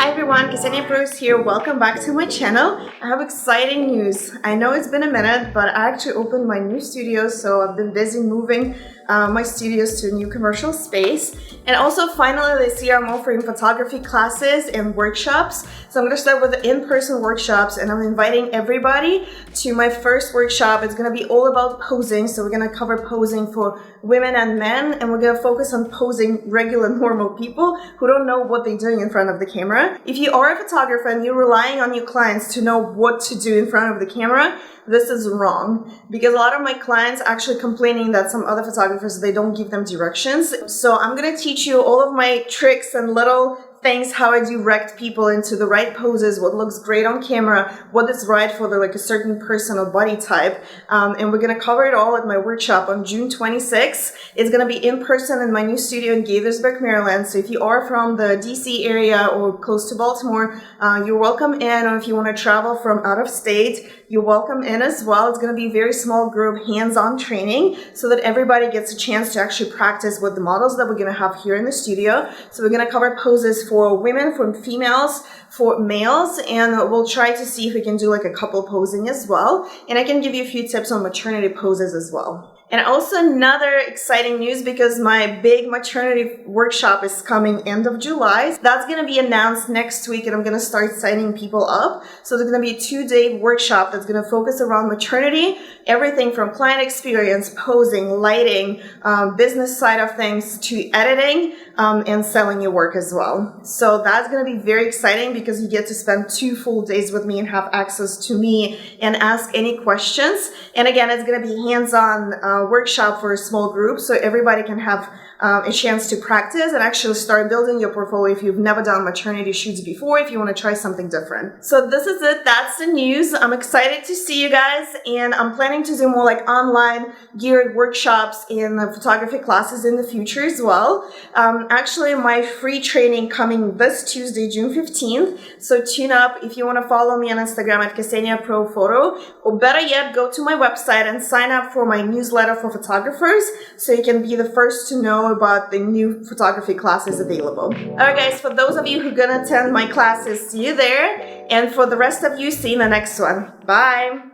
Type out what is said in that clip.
Hi everyone, Ksenia here. Welcome back to my channel. I have exciting news. I know it's been a minute, but I actually opened my new studio, so I've been busy moving my studios to a new commercial space. And also finally this year I'm offering photography classes and workshops. So I'm going to start with the in-person workshops, and I'm inviting everybody to my first workshop. It's going to be all about posing. So we're going to cover posing for women and men, and we're going to focus on posing regular normal people who don't know what they're doing in front of the camera. If you are a photographer and you're relying on your clients to know what to do in front of the camera, this is wrong, because a lot of my clients actually complaining that some other photographers, they don't give them directions. So I'm going to teach you all of my tricks and little things, how I direct people into the right poses, what looks great on camera, what is right for a certain person or body type. And we're going to cover it all at my workshop on June 26th. It's going to be in person in my new studio in Gaithersburg, Maryland. So if you are from the DC area or close to Baltimore, you're welcome in. Or if you want to travel from out of state, you're welcome in as well. It's going to be a very small group, hands-on training, so that everybody gets a chance to actually practice with the models that we're going to have here in the studio. So we're going to cover poses for women, for females, for males, and we'll try to see if we can do a couple posing as well. And I can give you a few tips on maternity poses as well. And also another exciting news, because my big maternity workshop is coming end of July. That's going to be announced next week, and I'm going to start signing people up. So there's going to be a 2-day workshop that's going to focus around maternity, everything from client experience, posing, lighting, business side of things, to editing and selling your work as well. So that's going to be very exciting, because you get to spend 2 full days with me and have access to me and ask any questions. And again, it's going to be hands-on workshop for a small group, so everybody can have a chance to practice and actually start building your portfolio if you've never done maternity shoots before, if you want to try something different. So this is it. That's the news. I'm excited to see you guys, and I'm planning to do more online geared workshops and photography classes in the future as well. Actually, my free training coming this Tuesday, June 15th. So tune up if you want to follow me on Instagram at Ksenia Pro Photo, or better yet, go to my website and sign up for my newsletter for photographers, so you can be the first to know about the new photography classes available. Alright guys, for those of you who are gonna attend my classes, see you there, and for the rest of you, see you in the next one. Bye!